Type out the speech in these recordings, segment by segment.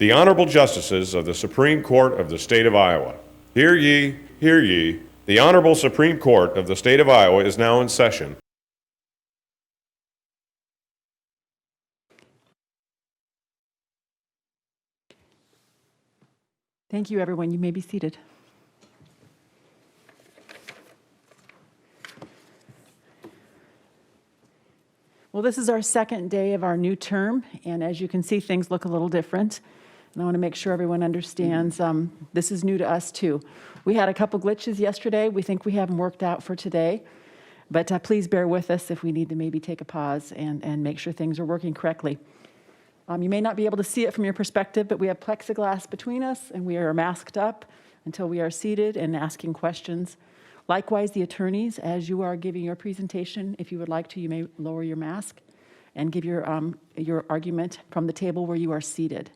The Honorable Justices of the Supreme Court of the State of Iowa. Hear ye, hear ye. The Honorable Supreme Court of the State of Iowa is now in session. Thank you, everyone. You may be seated. Well, this is our second day of our new term, and as you can see, things look a little different. And I want to make sure everyone understands this is new to us, too. We had a couple glitches yesterday. We think we have them worked out for today. But please bear with us if we need to maybe take a pause and make sure things are working correctly. You may not be able to see it from your perspective, but we have plexiglass between us, and we are masked up until we are seated and asking questions. Likewise, the attorneys, as you are giving your presentation, if you would like to, you may lower your mask and give your argument from the table where you are seated.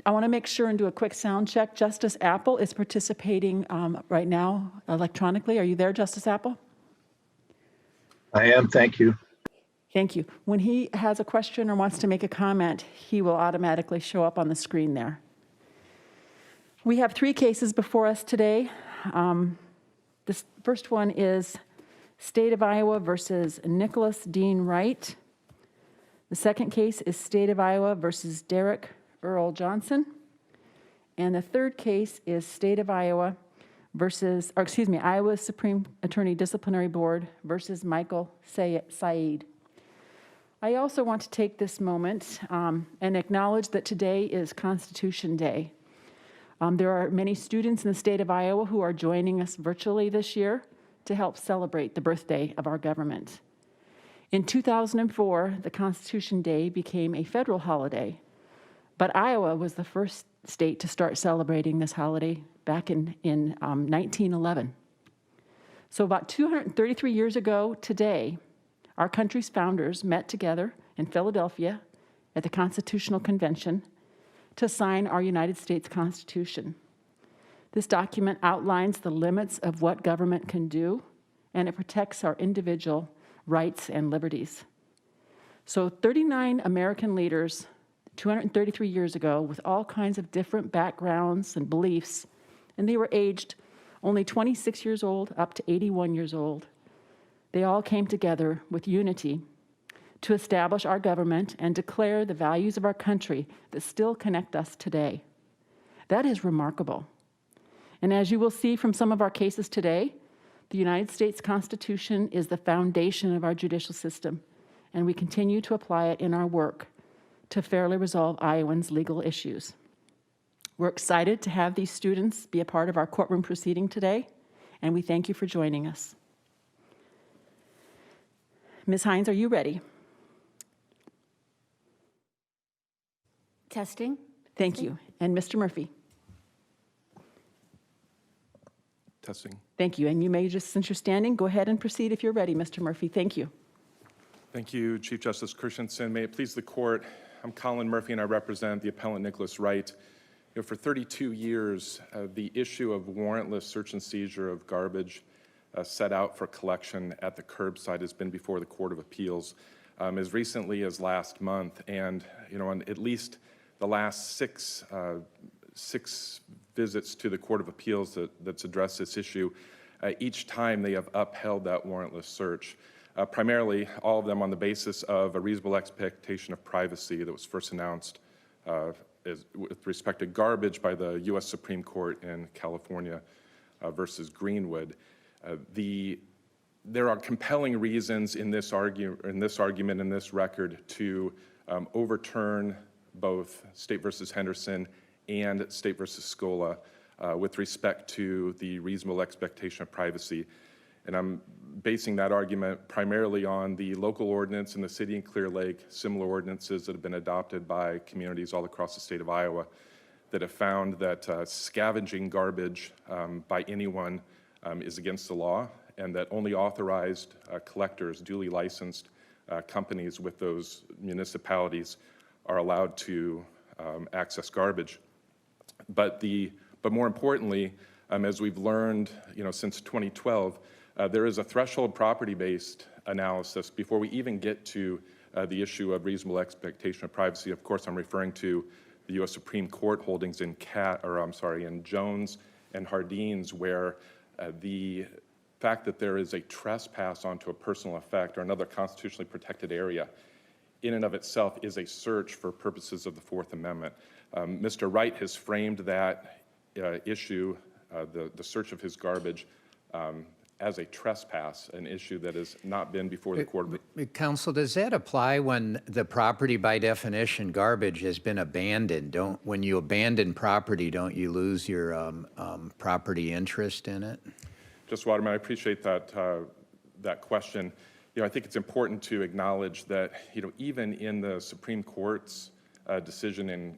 I want to make sure and do a quick sound check. Justice Apple is participating right now electronically. Are you there, Justice Apple? I am, thank you. Thank you. When he has a question or wants to make a comment, he will automatically show up on the screen there. We have 3 cases before us today. This first one is State of Iowa versus Nicholas Dean Wright. The second case is State of Iowa versus Derek Earl Johnson. And the third case is State of Iowa versus, Iowa Supreme Attorney Disciplinary Board versus Michael Said. I also want to take this moment and acknowledge that today is Constitution Day. There are many students in the state of Iowa who are joining us virtually this year to help celebrate the birthday of our government. In 2004, the Constitution Day became a federal holiday, but Iowa was the first state to start celebrating this holiday back in 1911. So about 233 years ago today, our country's founders met together in Philadelphia at the Constitutional Convention to sign our United States Constitution. This document outlines the limits of what government can do, and it protects our individual rights and liberties. So 39 American leaders 233 years ago with all kinds of different backgrounds and beliefs, and they were aged only 26 years old up to 81 years old. They all came together with unity to establish our government and declare the values of our country that still connect us today. That is remarkable. And as you will see from some of our cases today, the United States Constitution is the foundation of our judicial system, and we continue to apply it in our work to fairly resolve Iowans' legal issues. We're excited to have these students be a part of our courtroom proceeding today, and we thank you for joining us. Ms. Hines, are you ready? Testing. Thank you. And Mr. Murphy? Testing. Thank you. And you may just, since you're standing, go ahead and proceed if you're ready, Mr. Murphy. Thank you. Thank you, Chief Justice Christensen. May it please the court, I'm Colin Murphy and I represent the appellant Nicholas Wright. For 32 years, the issue of warrantless search and seizure of garbage set out for collection at the curbside has been before the Court of Appeals as recently as last month. And, on at least the last six visits to the Court of Appeals that's addressed this issue, each time they have upheld that warrantless search. Primarily, all of them on the basis of a reasonable expectation of privacy that was first announced with respect to garbage by the U.S. Supreme Court in California versus Greenwood. There are compelling reasons in this argument, in this record, to overturn both State versus Henderson and State versus Scola with respect to the reasonable expectation of privacy. And I'm basing that argument primarily on the local ordinance in the city and Clear Lake, similar ordinances that have been adopted by communities all across the state of Iowa that have found that scavenging garbage by anyone is against the law, and that only authorized collectors, duly licensed companies with those municipalities are allowed to access garbage. But more importantly, as we've learned, since 2012, there is a threshold property-based analysis before we even get to the issue of reasonable expectation of privacy. Of course, I'm referring to the U.S. Supreme Court holdings in in Jones and Hardines, where the fact that there is a trespass onto a personal effect or another constitutionally protected area in and of itself is a search for purposes of the Fourth Amendment. Mr. Wright has framed that issue, the search of his garbage, as a trespass, an issue that has not been before the court. Counsel, does that apply when the property, by definition, garbage has been abandoned? When you abandon property, don't you lose your property interest in it? Justice Waterman, I appreciate that question. I think it's important to acknowledge that, even in the Supreme Court's decision in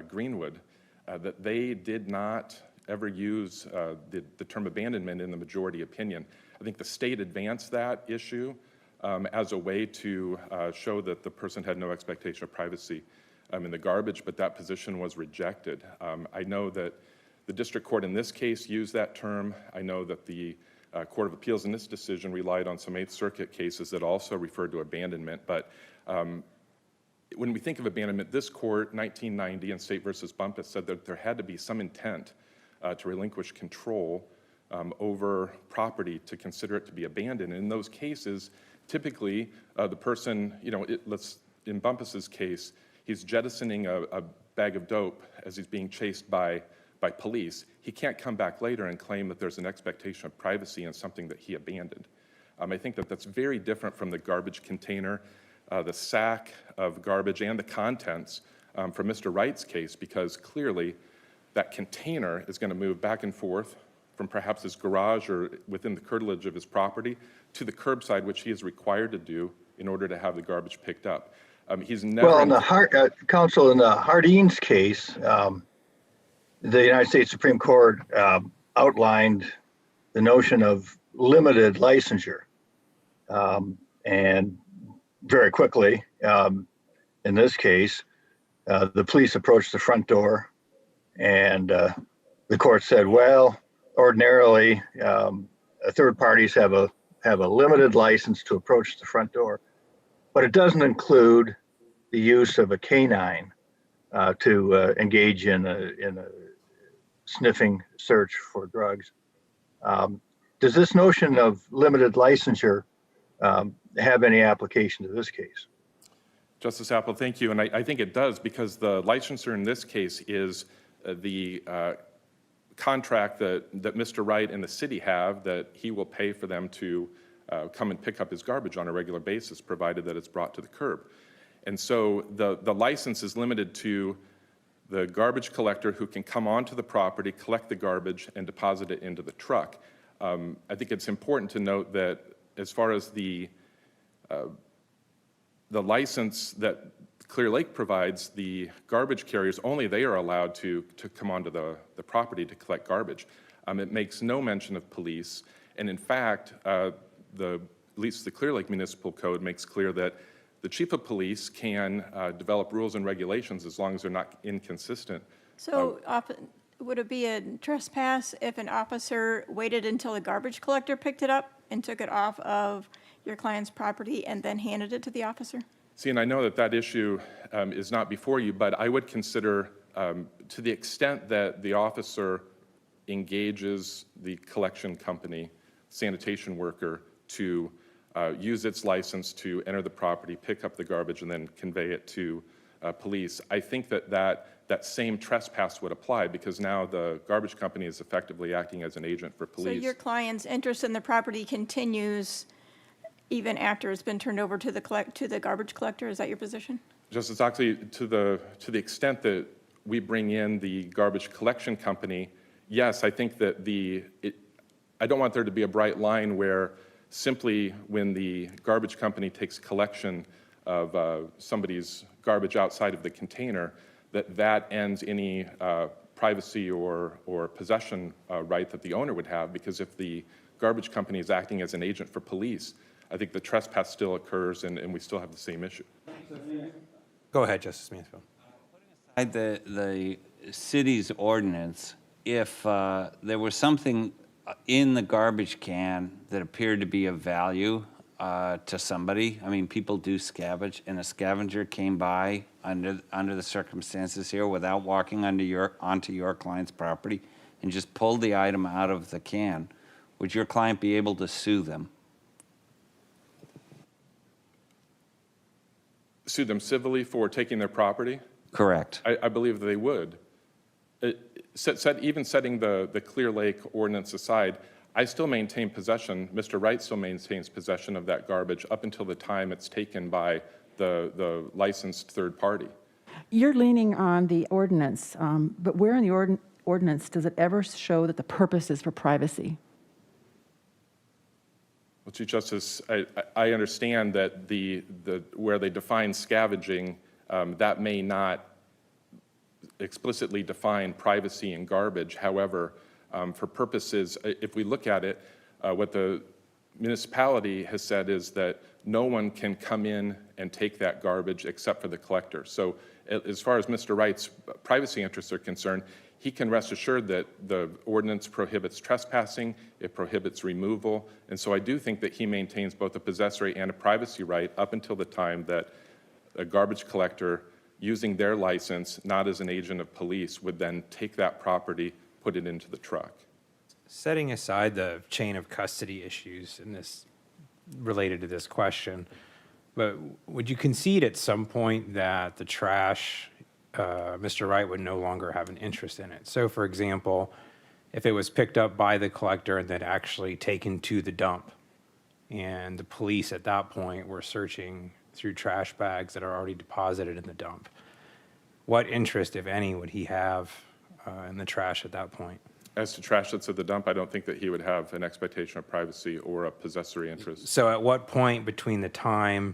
Greenwood, that they did not ever use the term abandonment in the majority opinion. I think the state advanced that issue as a way to show that the person had no expectation of privacy in the garbage, but that position was rejected. I know that the district court in this case used that term. I know that the Court of Appeals in this decision relied on some Eighth Circuit cases that also referred to abandonment, but when we think of abandonment, this court, 1990 in State versus Bumpus, said that there had to be some intent to relinquish control over property to consider it to be abandoned. In those cases, typically the person, in Bumpus's case, he's jettisoning a bag of dope as he's being chased by police. He can't come back later and claim that there's an expectation of privacy in something that he abandoned. I think that that's very different from the garbage container, the sack of garbage, and the contents from Mr. Wright's case, because clearly that container is going to move back and forth from perhaps his garage or within the curtilage of his property to the curbside, which he is required to do in order to have the garbage picked up. He's never. Well, in the Counsel, in the Hardines case, the United States Supreme Court outlined the notion of limited licensure, and very quickly, in this case, the police approached the front door, and the court said, well, ordinarily, third parties have a limited license to approach the front door, but it doesn't include the use of a canine to engage in a sniffing search for drugs. Does this notion of limited licensure have any application to this case? Justice Apple, thank you. And I think it does, because the licensure in this case is the contract that Mr. Wright and the city have, that he will pay for them to come and pick up his garbage on a regular basis, provided that it's brought to the curb. And so the license is limited to the garbage collector who can come onto the property, collect the garbage, and deposit it into the truck. I think it's important to note that as far as the license that Clear Lake provides, the garbage carriers, only they are allowed to come onto the property to collect garbage. It makes no mention of police. And in fact, at least the Clear Lake Municipal Code makes clear that the chief of police can develop rules and regulations as long as they're not inconsistent. So would it be a trespass if an officer waited until the garbage collector picked it up and took it off of your client's property and then handed it to the officer? See, and I know that issue is not before you, but I would consider, to the extent that the officer engages the collection company, sanitation worker, to use its license to enter the property, pick up the garbage, and then convey it to police, I think that same trespass would apply, because now the garbage company is effectively acting as an agent for police. So your client's interest in the property continues even after it's been turned over to the garbage collector? Is that your position? Justice Oxley, to the extent that we bring in the garbage collection company, yes, I think that I don't want there to be a bright line where simply when the garbage company takes collection of somebody's garbage outside of the container, that ends any privacy or possession right that the owner would have, because if the garbage company is acting as an agent for police, I think the trespass still occurs and we still have the same issue. Go ahead, Justice Mansfield. The city's ordinance, if there was something in the garbage can that appeared to be of value, to somebody? I mean, people do scavenge, and a scavenger came by under the circumstances here without walking onto your client's property and just pulled the item out of the can. Would your client be able to sue them? Sue them civilly for taking their property? Correct. I believe they would. Even setting the Clear Lake ordinance aside, I still maintain possession, Mr. Wright still maintains possession of that garbage up until the time it's taken by the licensed third party. You're leaning on the ordinance, but where in the ordinance does it ever show that the purpose is for privacy? Well, Chief Justice, I understand that where they define scavenging, that may not explicitly define privacy and garbage. However, for purposes, if we look at it, what the municipality has said is that no one can come in and take that garbage except for the collector. So as far as Mr. Wright's privacy interests are concerned, he can rest assured that the ordinance prohibits trespassing, it prohibits removal, and so I do think that he maintains both a possessory and a privacy right up until the time that a garbage collector, using their license, not as an agent of police, would then take that property, put it into the truck. Setting aside the chain of custody issues in this related to this question, but would you concede at some point that the trash, Mr. Wright would no longer have an interest in it? So, for example, if it was picked up by the collector and then actually taken to the dump, and the police at that point were searching through trash bags that are already deposited in the dump, what interest, if any, would he have in the trash at that point? As to trash that's at the dump, I don't think that he would have an expectation of privacy or a possessory interest. So at what point between the time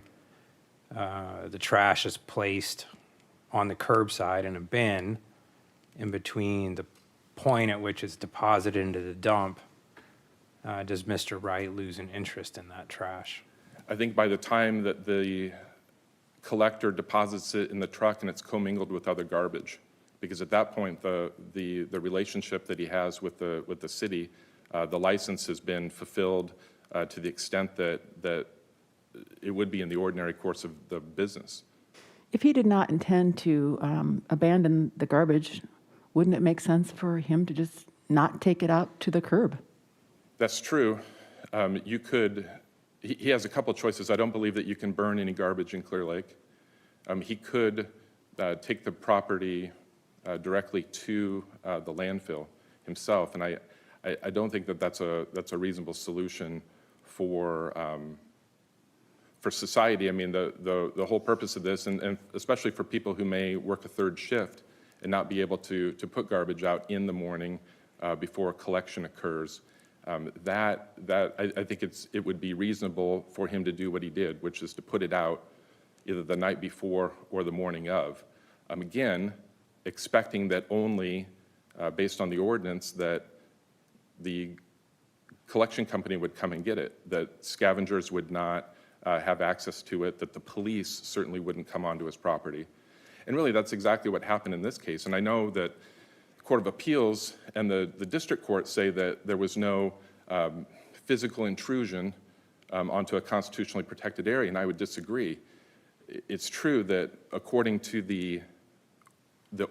the trash is placed on the curbside in a bin, in between the point at which it's deposited into the dump, does Mr. Wright lose an interest in that trash? I think by the time that the collector deposits it in the truck and it's commingled with other garbage, because at that point the relationship that he has with the city, the license has been fulfilled to the extent that it would be in the ordinary course of the business. If he did not intend to abandon the garbage, wouldn't it make sense for him to just not take it out to the curb? That's true. He has a couple of choices. I don't believe that you can burn any garbage in Clear Lake. He could take the property directly to the landfill himself, and I don't think that that's a reasonable solution for society. I mean, the whole purpose of this, and especially for people who may work a third shift and not be able to put garbage out in the morning before collection occurs, I think it would be reasonable for him to do what he did, which is to put it out either the night before or the morning of. Again, expecting that only based on the ordinance that the collection company would come and get it, that scavengers would not have access to it, that the police certainly wouldn't come onto his property. And really, that's exactly what happened in this case. And I know that the Court of Appeals and the district court say that there was no physical intrusion onto a constitutionally protected area, and I would disagree. It's true that according to the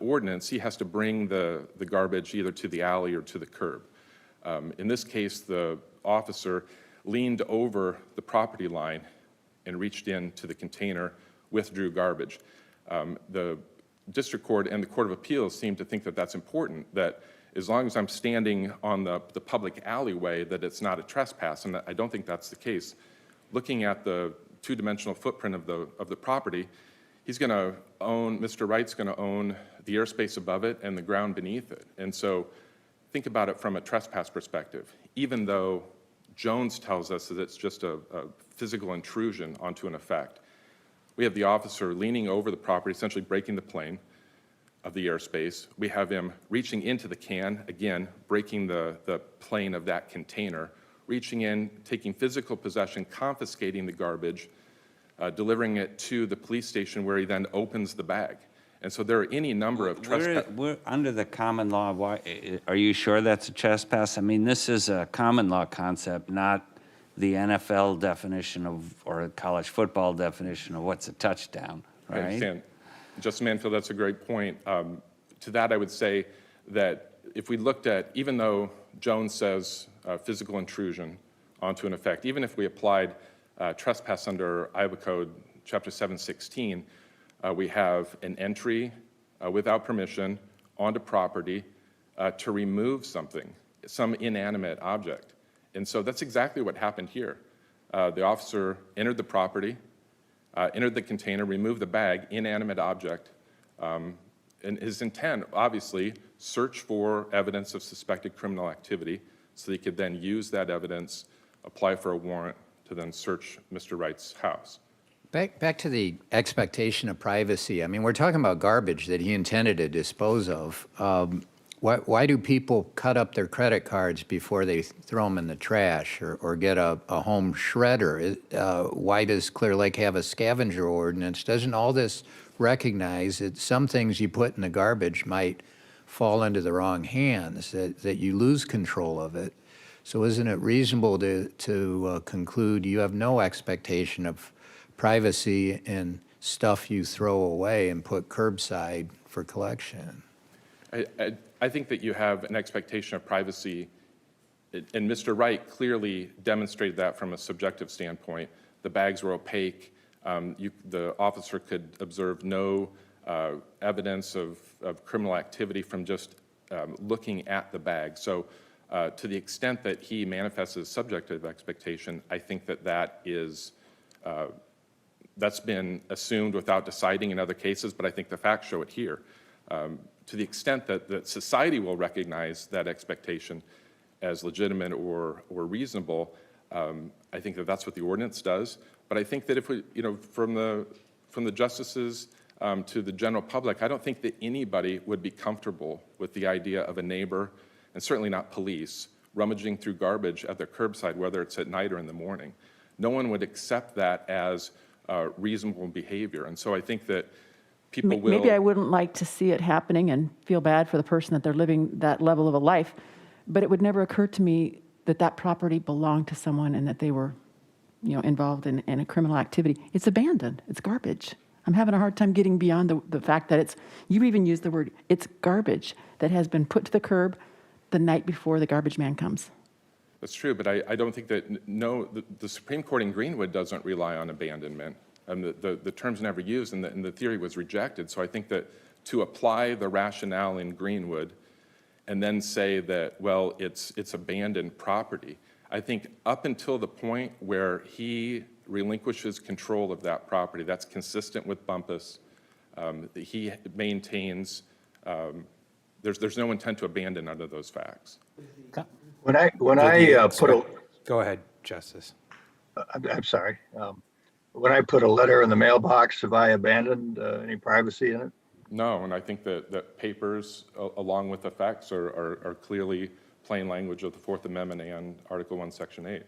ordinance, he has to bring the garbage either to the alley or to the curb. In this case, the officer leaned over the property line and reached into the container, withdrew garbage. The district court and the Court of Appeals seem to think that that's important, that as long as I'm standing on the public alleyway, that it's not a trespass, and I don't think that's the case. Looking at the two-dimensional footprint of the property, Mr. Wright's going to own the airspace above it and the ground beneath it. And so think about it from a trespass perspective. Even though Jones tells us that it's just a physical intrusion onto an effect, we have the officer leaning over the property, essentially breaking the plane of the airspace. We have him reaching into the can, again, breaking the plane of that container, reaching in, taking physical possession, confiscating the garbage, delivering it to the police station where he then opens the bag. And so there are any number of trespass. We're under the common law. Why, are you sure that's a trespass? I mean, this is a common law concept, not the NFL definition of, or a college football definition of what's a touchdown, I right? understand. Justice Manfield, that's a great point. To that, I would say that if we looked at, even though Jones says physical intrusion onto an effect, even if we applied trespass under Iowa Code Chapter 716, we have an entry without permission onto property to remove something, some inanimate object. And so that's exactly what happened here. The officer entered the property, entered the container, removed the bag, inanimate object, and his intent, obviously, search for evidence of suspected criminal activity so he could then use that evidence, apply for a warrant to then search Mr. Wright's house. Back to the expectation of privacy. I mean, we're talking about garbage that he intended to dispose of. Why do people cut up their credit cards before they throw them in the trash or get a home shredder? Why does Clear Lake have a scavenger ordinance? Doesn't all this recognize that some things you put in the garbage might fall into the wrong hands, that you lose control of it? So isn't it reasonable to conclude you have no expectation of privacy in stuff you throw away and put curbside for collection? I think that you have an expectation of privacy, and Mr. Wright clearly demonstrated that from a subjective standpoint. The bags were opaque. The officer could observe no evidence of criminal activity from just looking at the bag. So to the extent that he manifests a subjective expectation, I think that that is, that's been assumed without deciding in other cases, but I think the facts show it here. To the extent that society will recognize that expectation as legitimate or reasonable, I think that that's what the ordinance does. But I think that if we, from the justices to the general public, I don't think that anybody would be comfortable with the idea of a neighbor, and certainly not police, rummaging through garbage at their curbside, whether it's at night or in the morning. No one would accept that as reasonable behavior. And so I think that people will... Maybe I wouldn't like to see it happening and feel bad for the person that they're living that level of a life, but it would never occur to me that that property belonged to someone and that they were, involved in a criminal activity. It's abandoned. It's garbage. I'm having a hard time getting beyond the fact that you even used the word, it's garbage that has been put to the curb the night before the garbage man comes. That's true, but I don't think that, the Supreme Court in Greenwood doesn't rely on abandonment. The term's never used, and the theory was rejected. So I think that to apply the rationale in Greenwood and then say that, well, it's abandoned property, I think up until the point where he relinquishes control of that property, that's consistent with Bumpus. He maintains, there's no intent to abandon under those facts. When I put a, Go ahead, Justice. I'm sorry. When I put a letter in the mailbox, have I abandoned any privacy in it? No, and I think that papers, along with effects, are clearly plain language of the Fourth Amendment and Article 1, Section 8.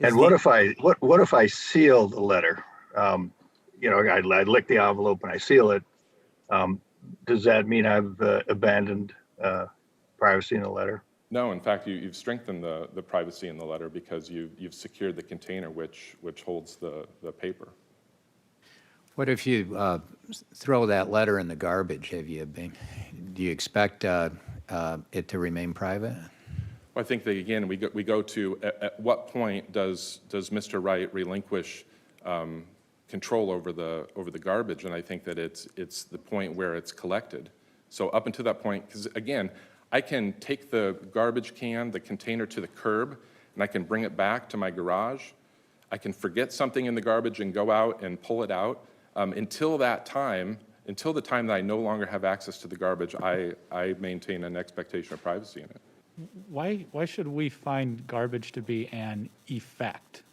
And what if I seal the letter? I lick the envelope and I seal it. Does that mean I've abandoned privacy in the letter? No, in fact, you've strengthened the privacy in the letter because you've secured the container which holds the paper. What if you throw that letter in the garbage? Do you expect it to remain private? Well, I think that, again, we go to at what point does Mr. Wright relinquish control over the garbage? And I think that it's the point where it's collected. So up until that point, because again, I can take the garbage can, the container to the curb, and I can bring it back to my garage. I can forget something in the garbage and go out and pull it out. Until the time that I no longer have access to the garbage, I maintain an expectation of privacy in it. Why should we find garbage to be an effect?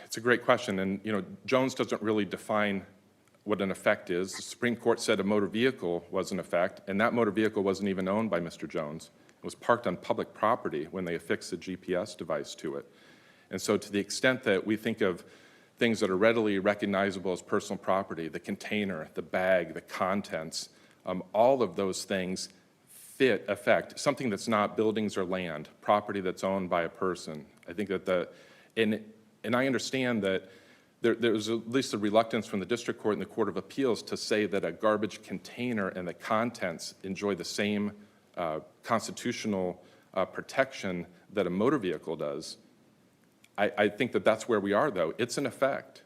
It's a great question, and Jones doesn't really define what an effect is. The Supreme Court said a motor vehicle was an effect, and that motor vehicle wasn't even owned by Mr. Jones. It was parked on public property when they affixed a GPS device to it. And so to the extent that we think of things that are readily recognizable as personal property, the container, the bag, the contents, all of those things affect something that's not buildings or land, property that's owned by a person. I think that And I understand that there was at least a reluctance from the district court and the Court of Appeals to say that a garbage container and the contents enjoy the same constitutional protection that a motor vehicle does. I think that that's where we are, though. It's an effect.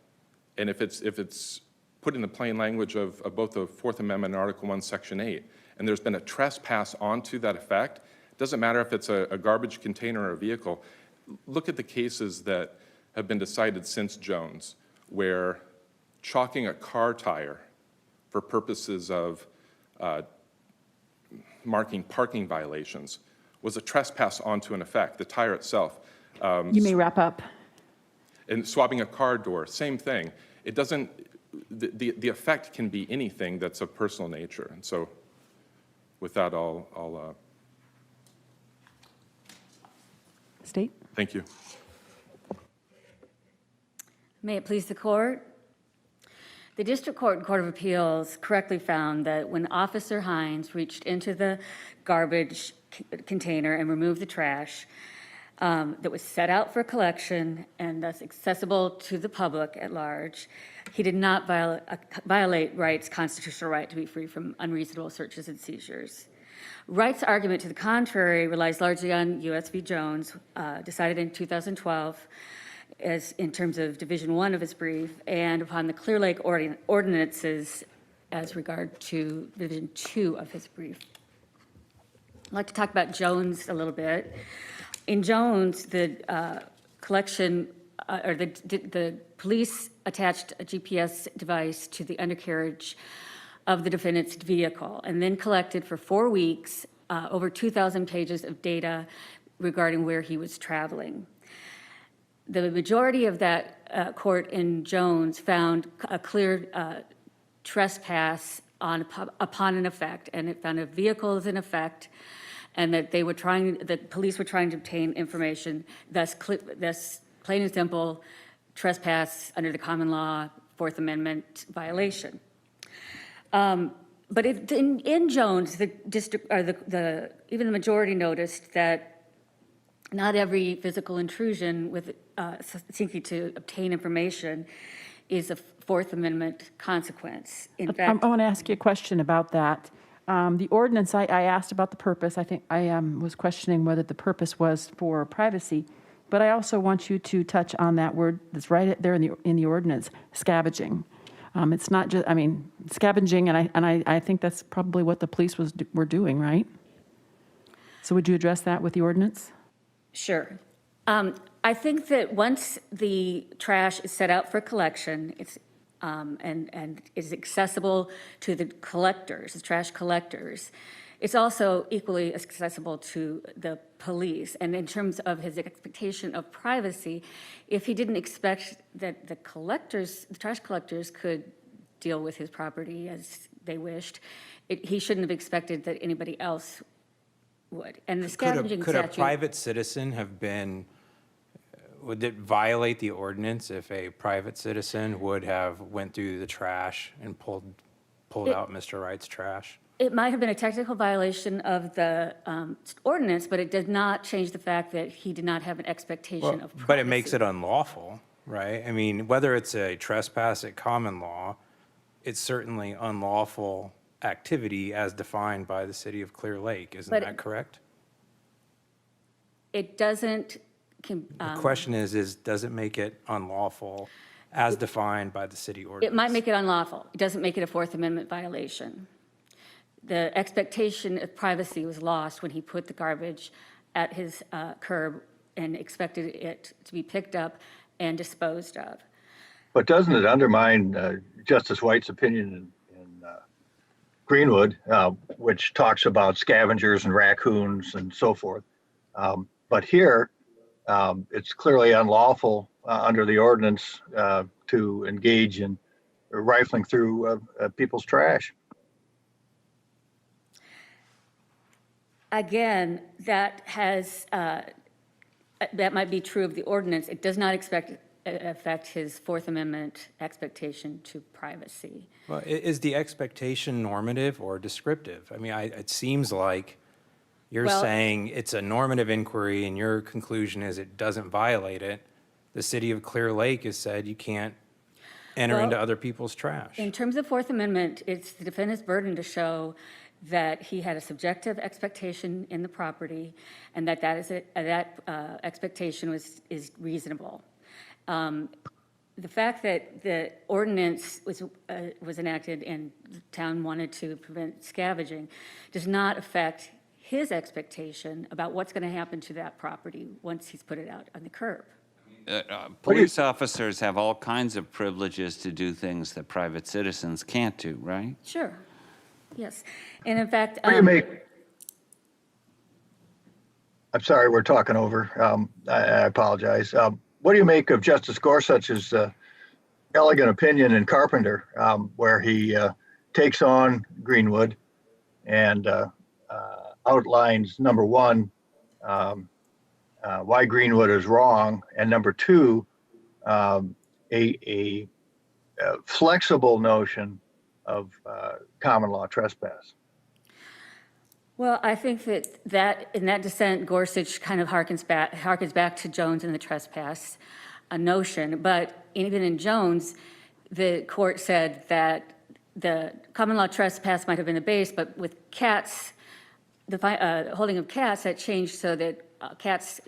And if it's put in the plain language of both the Fourth Amendment and Article 1, Section 8, and there's been a trespass onto that effect, it doesn't matter if it's a garbage container or a vehicle. Look at the cases that have been decided since Jones, where chalking a car tire for purposes of marking parking violations was a trespass onto an effect, the tire itself. You may wrap up. And swapping a car door, same thing. It doesn't, the effect can be anything that's of personal nature. And so with that, I'll State? thank you. May it please the court. The District Court and Court of Appeals correctly found that when Officer Hines reached into the garbage container and removed the trash that was set out for collection and thus accessible to the public at large, he did not violate Wright's constitutional right to be free from unreasonable searches and seizures. Wright's argument to the contrary relies largely on U.S. v. Jones, decided in 2012, as in terms of Division 1 of his brief, and upon the Clear Lake ordinances as regard to Division 2 of his brief. I'd like to talk about Jones a little bit. In Jones, the collection, or the police attached a GPS device to the undercarriage of the defendant's vehicle and then collected for 4 weeks over 2,000 pages of data regarding where he was traveling. The majority of that court in Jones found a clear trespass upon an effect, and it found a vehicle as an effect, and that the police were trying to obtain information, thus plain and simple trespass under the common law, Fourth Amendment violation. But in Jones, the district, or even the majority noticed that not every physical intrusion with seeking to obtain information is a Fourth Amendment consequence. In fact, I want to ask you a question about that. The ordinance, I asked about the purpose. I think I was questioning whether the purpose was for privacy, but I also want you to touch on that word that's right there in the ordinance, scavenging. It's not just, scavenging, and I think that's probably what the police were doing, right? So would you address that with the ordinance? Sure. I think that once the trash is set out for collection, it's and is accessible to the collectors, the trash collectors, it's also equally accessible to the police. And in terms of his expectation of privacy, if he didn't expect that the trash collectors could deal with his property as they wished, he shouldn't have expected that anybody else would. And the scavenging Could a statute. private citizen have been, would it violate the ordinance if a private citizen would have went through the trash and pulled out Mr. Wright's trash? It might have been a technical violation of the ordinance, but it did not change the fact that he did not have an expectation of privacy. But it makes it unlawful, right? I mean, whether it's a trespass at common law, it's certainly unlawful activity as defined by the city of Clear Lake. Isn't that correct? It doesn't. The question is, does it make it unlawful as defined by the city ordinance? It might make it unlawful. It doesn't make it a Fourth Amendment violation. The expectation of privacy was lost when he put the garbage at his curb and expected it to be picked up and disposed of. But doesn't it undermine Justice White's opinion in Greenwood, which talks about scavengers and raccoons and so forth? But here, it's clearly unlawful under the ordinance to engage in rifling through people's trash. Again, that might be true of the ordinance. It does not affect his Fourth Amendment expectation to privacy. Well, is the expectation normative or descriptive? I mean, it seems like you're saying it's a normative inquiry and your conclusion is it doesn't violate it. the city of Clear Lake has said you can't enter Well, into other people's trash. In terms of Fourth Amendment, it's the defendant's burden to show that he had a subjective expectation in the property and that expectation is reasonable. The fact that the ordinance was enacted and the town wanted to prevent scavenging does not affect his expectation about what's going to happen to that property once he's put it out on the curb. Police officers have all kinds of privileges to do things that private citizens can't do, right? Sure, yes. And in fact, What do you make? I'm sorry, we're talking over. I apologize. What do you make of Justice Gorsuch's elegant opinion in Carpenter, where he takes on Greenwood and outlines, number one, why Greenwood is wrong, and number two, a flexible notion of common law trespass? well, I think that in that dissent, Gorsuch kind of harkens back to Jones and the trespass notion. But even in Jones, the court said that the common law trespass might have been the base, but with Katz, the holding of Katz, that changed so that Katz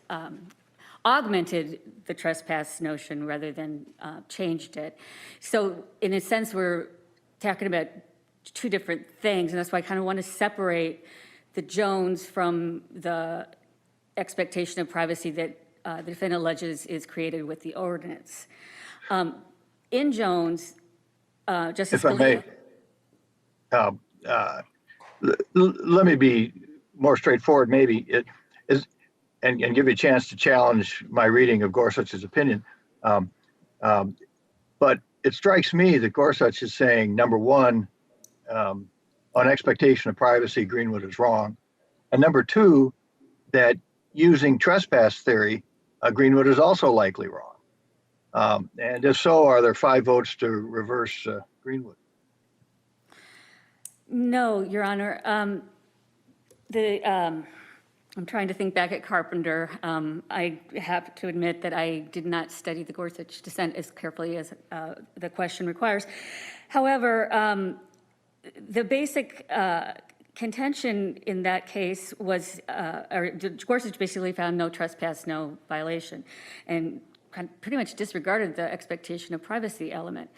augmented the trespass notion rather than changed it. So in a sense, we're talking about two different things, and that's why I kind of want to separate the Jones from the expectation of privacy that the defendant alleges is created with the ordinance. In Jones, Justice If I may, let me be more straightforward, maybe, it is, and give you a chance to challenge my reading of Gorsuch's opinion. But it strikes me that Gorsuch is saying, number one, on expectation of privacy, Greenwood is wrong. And number two, that using trespass theory, Greenwood is also likely wrong. And if so, are there 5 votes to reverse Greenwood? No, Your Honor. I'm trying to think back at Carpenter. I have to admit that I did not study the Gorsuch dissent as carefully as the question requires. However, the basic contention in that case was, Gorsuch basically found no trespass, no violation, and pretty much disregarded the expectation of privacy element.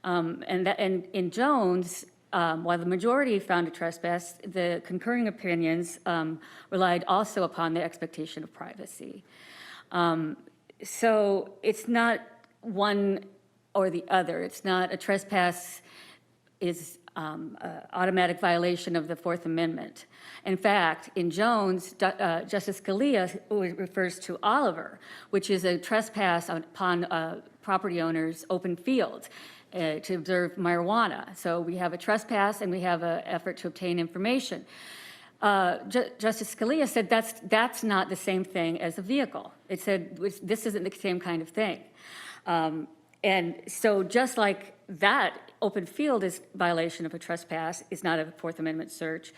And in Jones, while the majority found a trespass, the concurring opinions relied also upon the expectation of privacy. So it's not one or the other. It's not a trespass is automatic violation of the Fourth Amendment. In fact, in Jones, Justice Scalia refers to Oliver, which is a trespass upon property owners' open fields to observe marijuana. So we have a trespass and we have an effort to obtain information. Justice Scalia said that's not the same thing as a vehicle. It said this isn't the same kind of thing. And so just like that open field is violation of a trespass, is not a Fourth Amendment search.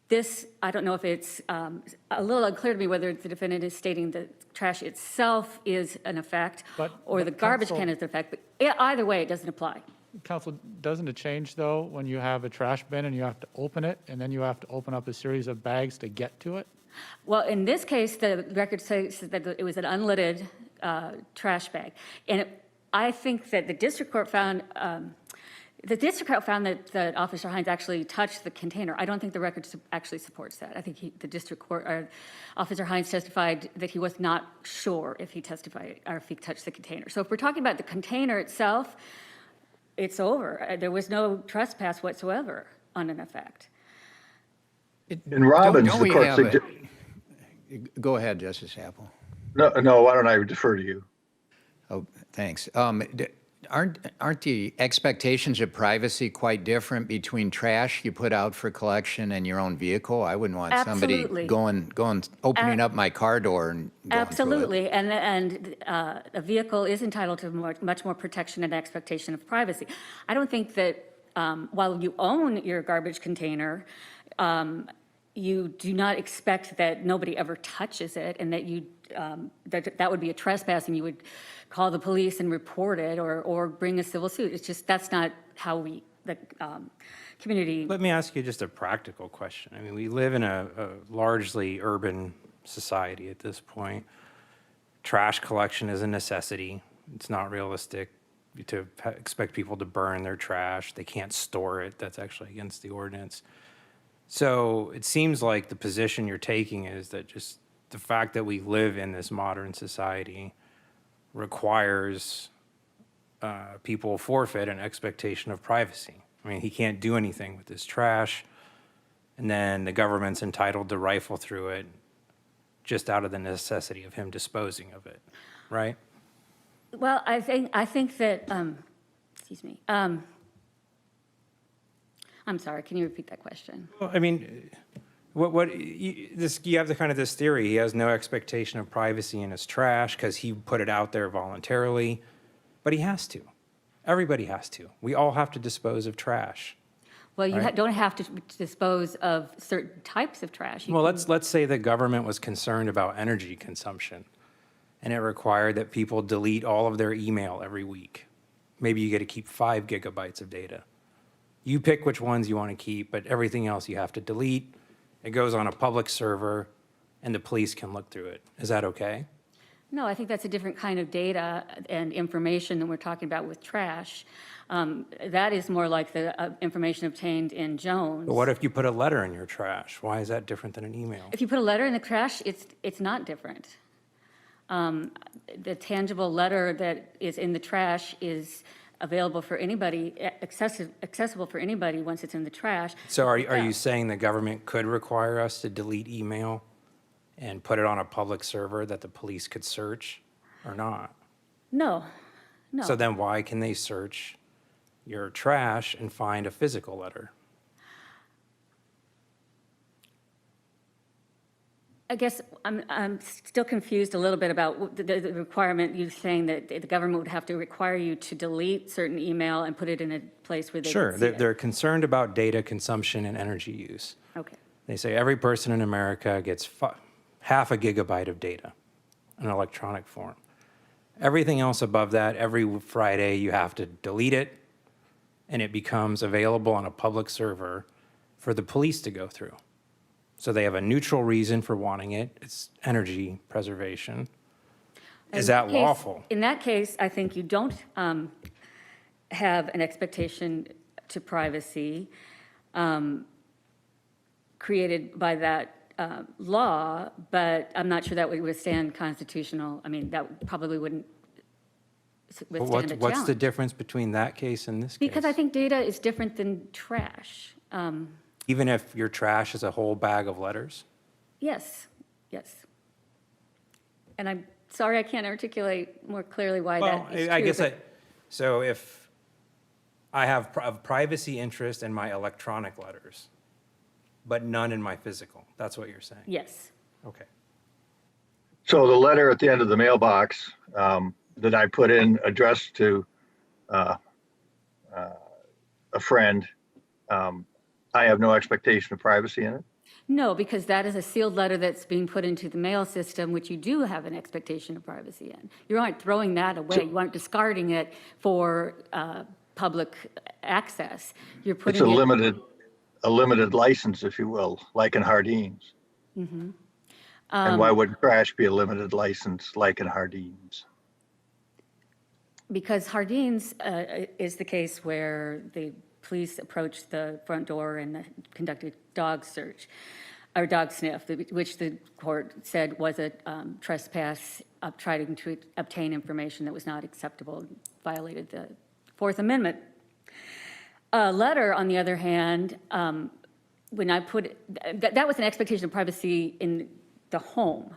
This, I don't know if it's a little unclear to me whether the defendant is stating that trash itself is an effect or the garbage can is an effect, but either way, it doesn't apply. Counsel, doesn't it change though when you have a trash bin and you have to open it and then you have to open up a series of bags to get to it? Well, in this case, the record says that it was an unlidded trash bag. And I think that the district court found that Officer Hines actually touched the container. I don't think the record actually supports that. I think the district court, or Officer Hines testified that he was not sure if he testified or if he touched the container. So if we're talking about the container itself, it's over. There was no trespass whatsoever on an effect. In Robbins, Don't the we court have suggested. Go ahead, Justice Apple. No, why don't I defer to you? Oh, thanks. Aren't the expectations of privacy quite different between trash you put out for collection and your own vehicle? I wouldn't want Absolutely. somebody going opening up my car door and going Absolutely, and a vehicle is entitled to much more protection and expectation of privacy. I don't think that while you own your garbage container, you do not expect that nobody ever touches it and that you that would be a trespass and you would call the police and report it or bring a civil suit. It's just, that's not how the community. Let me ask you just a practical question. I mean, we live in a largely urban society at this point. Trash collection is a necessity. It's not realistic to expect people to burn their trash. They can't store it. That's actually against the ordinance. So it seems like the position you're taking is that just the fact that we live in this modern society requires people forfeit an expectation of privacy. I mean, he can't do anything with his trash, and then the government's entitled to rifle through it just out of the necessity of him disposing of it, right? Well, I think that, excuse me. I'm sorry, can you repeat that question? Well, I mean, you have the kind of this theory, he has no expectation of privacy in his trash because he put it out there voluntarily, but he has to. Everybody has to. We all have to dispose of trash. Well, you Right. don't have to dispose of certain types of trash. Well, let's say the government was concerned about energy consumption, and it required that people delete all of their email every week. Maybe you get to keep 5 gigabytes of data. You pick which ones you want to keep, but everything else you have to delete. It goes on a public server, and the police can look through it. Is that okay? No, I think that's a different kind of data and information than we're talking about with trash. That is more like the information obtained in Jones. But what if you put a letter in your trash? Why is that different than an email? If you put a letter in the trash, it's not different. The tangible letter that is in the trash is available for anybody, accessible for anybody once it's in the trash. So are Yeah. you saying the government could require us to delete email and put it on a public server that the police could search or not? No, no. So then why can they search your trash and find a physical letter? I guess I'm still confused a little bit about the requirement, you saying that the government would have to require you to delete certain email and put it in a place where they Sure, can see it. they're concerned about data consumption and energy use. Okay, They say every person in America gets half a gigabyte of data in electronic form. Everything else above that, every Friday, you have to delete it, and it becomes available on a public server for the police to go through. So they have a neutral reason for wanting it. It's energy preservation. Is that lawful? In that case, I think you don't have an expectation to privacy created by that law, but I'm not sure that would withstand constitutional, I mean, that probably wouldn't withstand a What's the challenge. difference between that case and this case? Because I think data is different than trash. Even if your trash is a whole bag of letters? Yes, yes. And I'm sorry I can't articulate more clearly why Well, that is I true, guess but- so if I have a privacy interest in my electronic letters, but none in my physical, that's what you're saying? Yes. Okay. So the letter at the end of the mailbox that I put in addressed to a friend, I have no expectation of privacy in it. No, because that is a sealed letter that's being put into the mail system, which you do have an expectation of privacy in. You aren't throwing that away. You aren't discarding it for public access. You're It's putting a it. limited license, if you will, like in Hardines. And why would trash be a limited license like in Hardines? Because Hardines is the case where the police approached the front door and conducted dog search, or dog sniff, which the court said was a trespass of trying to obtain information that was not acceptable, violated the Fourth Amendment. A letter, on the other hand, when I put, that was an expectation of privacy in the home.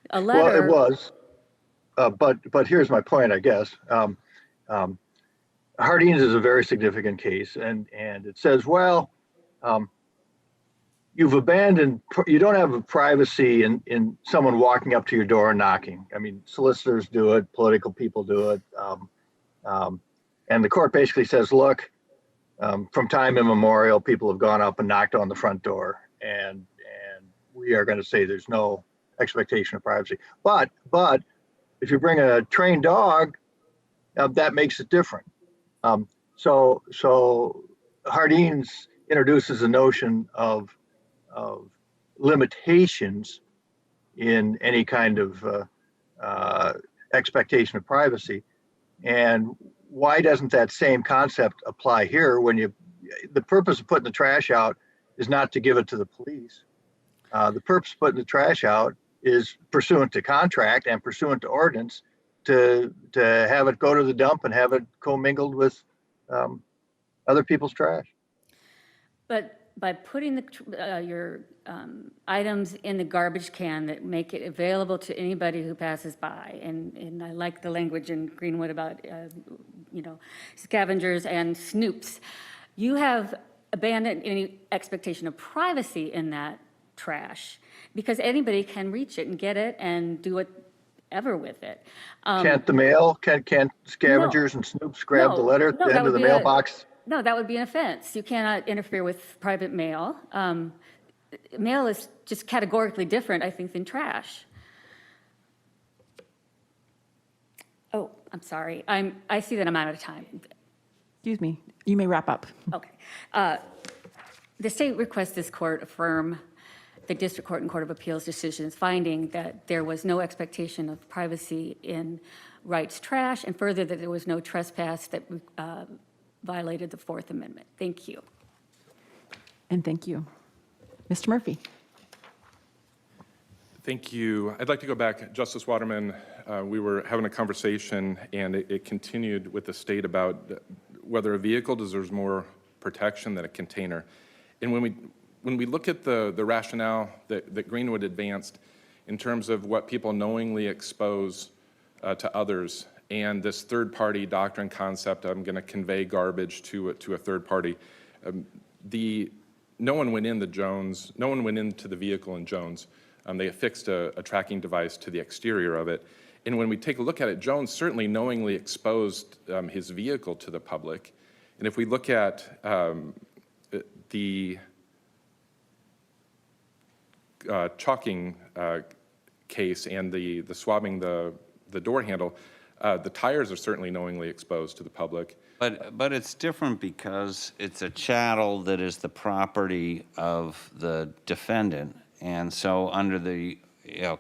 A letter. Well, it was, but here's my point, I guess. Hardines is a very significant case, and it says, well, you don't have privacy in someone walking up to your door and knocking. I mean, solicitors do it, political people do it. And the court basically says, look, from time immemorial, people have gone up and knocked on the front door, and we are going to say there's no expectation of privacy. But if you bring a trained dog, that makes it different. So Hines introduces a notion of limitations in any kind of expectation of privacy. And why doesn't that same concept apply here when the purpose of putting the trash out is not to give it to the police. The purpose of putting the trash out is pursuant to contract and pursuant to ordinance to have it go to the dump and have it commingled with other people's trash. But by putting your items in the garbage can that make it available to anybody who passes by, and I like the language in Greenwood about, scavengers and snoops, you have abandoned any expectation of privacy in that trash because anybody can reach it and get it and do whatever with it. Can't the mail, can't scavengers and snoops grab the letter at the end of the mailbox? No, that would be an offense. You cannot interfere with private mail. Mail is just categorically different, I think, than trash. Oh, I'm sorry. I see that I'm out of time. Excuse me, you may wrap up. Okay. The state requests this court affirm the district court and court of appeals decisions finding that there was no expectation of privacy in Wright's trash, and further that there was no trespass that violated the Fourth Amendment. Thank you. And thank you. Mr. Murphy. Thank you. I'd like to go back. Justice Waterman, we were having a conversation, and it continued with the state about whether a vehicle deserves more protection than a container. And when we look at the rationale that Greenwood advanced in terms of what people knowingly expose to others, and this third-party doctrine concept, I'm going to convey garbage to a third party. No one went into the vehicle in Jones. They affixed a tracking device to the exterior of it. And when we take a look at it, Jones certainly knowingly exposed his vehicle to the public. And if we look at the chalking case and the swabbing the door handle, the tires are certainly knowingly exposed to the public. But it's different because it's a chattel that is the property of the defendant. And so under the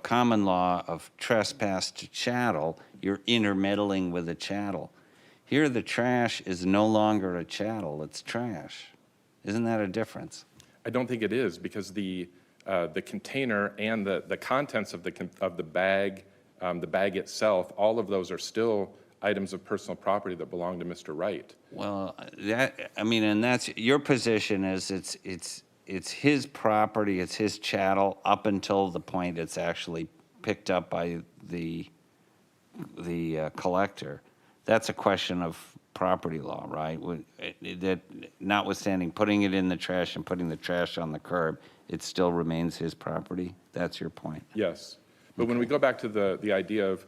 common law of trespass to chattel, you're intermeddling with a chattel. Here the trash is no longer a chattel, it's trash. Isn't that a difference? I don't think it is, because the container and the contents of the bag itself, all of those are still items of personal property that belong to Mr. Wright. Well, and that's your position is it's his property, it's his chattel up until the point it's actually picked up by the collector. That's a question of property law, right? That notwithstanding putting it in the trash and putting the trash on the curb, it still remains his property. That's your point. Yes, but when we go back to the idea of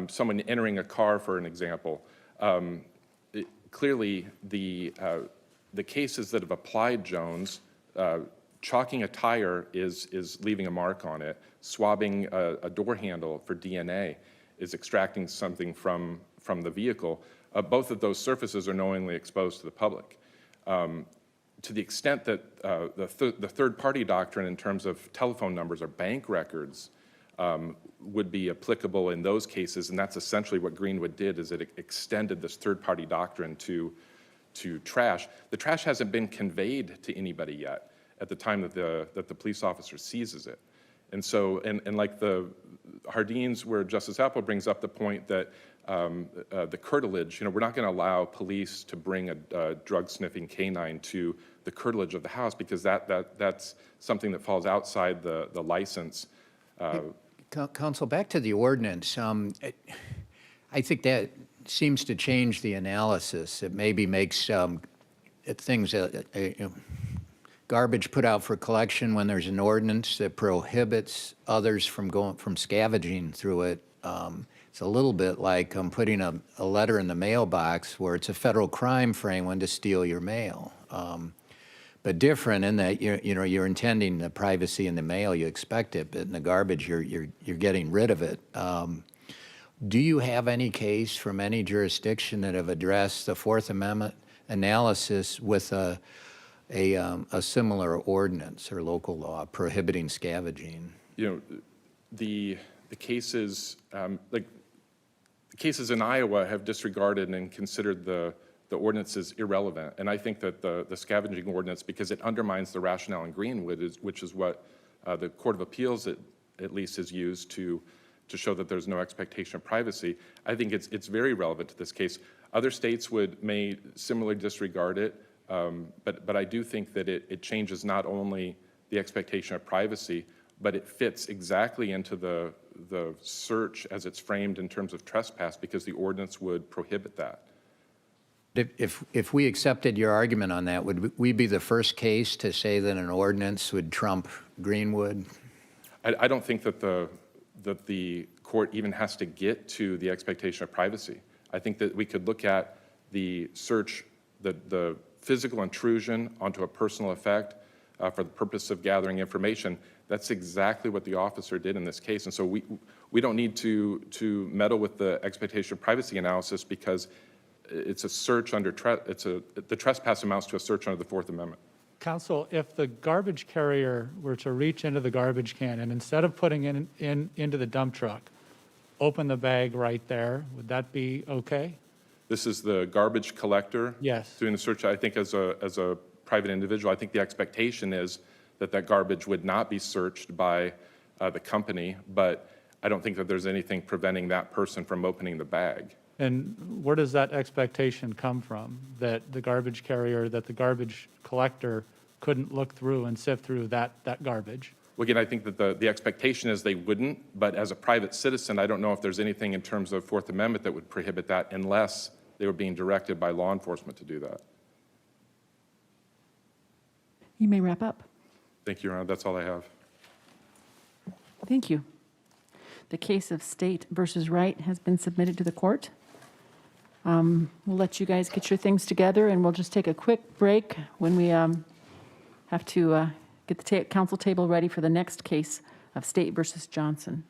someone entering a car, for an example, clearly the cases that have applied Jones, chalking a tire is leaving a mark on it. Swabbing a door handle for DNA is extracting something from the vehicle. Both of those surfaces are knowingly exposed to the public. To the extent that the third-party doctrine in terms of telephone numbers or bank records would be applicable in those cases, and that's essentially what Greenwood did, is it extended this third-party doctrine to trash. The trash hasn't been conveyed to anybody yet at the time that the police officer seizes it. And so, and like the Hardines, where Justice Apple brings up the point that the curtilage, we're not going to allow police to bring a drug-sniffing canine to the curtilage of the house, because that's something that falls outside the license. Counsel, back to the ordinance. I think that seems to change the analysis. It maybe makes things garbage put out for collection when there's an ordinance that prohibits others from scavenging through it. It's a little bit like putting a letter in the mailbox where it's a federal crime for anyone to steal your mail. but different in that you're intending the privacy in the mail, you expect it, but in the garbage, you're getting rid of it. Do you have any case from any jurisdiction that have addressed the Fourth Amendment analysis with a similar ordinance or local law prohibiting scavenging? The cases, the cases in Iowa have disregarded and considered the ordinances irrelevant. And I think that the scavenging ordinance, because it undermines the rationale in Greenwood, which is what the Court of Appeals at least has used to show that there's no expectation of privacy, I think it's very relevant to this case. Other states may similarly disregard it, but I do think that it changes not only the expectation of privacy, but it fits exactly into the search as it's framed in terms of trespass, because the ordinance would prohibit that. If we accepted your argument on that, would we be the first case to say that an ordinance would trump Greenwood? I don't think that the court even has to get to the expectation of privacy. I think that we could look at the search, the physical intrusion onto a personal effect for the purpose of gathering information. That's exactly what the officer did in this case. And so we don't need to meddle with the expectation of privacy analysis, because it's a search under, the trespass amounts to a search under the Fourth Amendment. Counsel, if the garbage carrier were to reach into the garbage can and instead of putting it into the dump truck, open the bag right there, would that be okay? This is the garbage collector. Yes. Doing the search. I think as a private individual, I think the expectation is that garbage would not be searched by the company, but I don't think that there's anything preventing that person from opening the bag. And where does that expectation come from? That the garbage carrier, that the garbage collector couldn't look through and sift through that garbage? Well, again, I think that the expectation is they wouldn't, but as a private citizen, I don't know if there's anything in terms of Fourth Amendment that would prohibit that unless they were being directed by law enforcement to do that. You may wrap up. Thank you, Your Honor. That's all I have. Thank you. The case of State versus Wright has been submitted to the court. We'll let you guys get your things together, and we'll just take a quick break when we have to get the council table ready for the next case of State versus Johnson.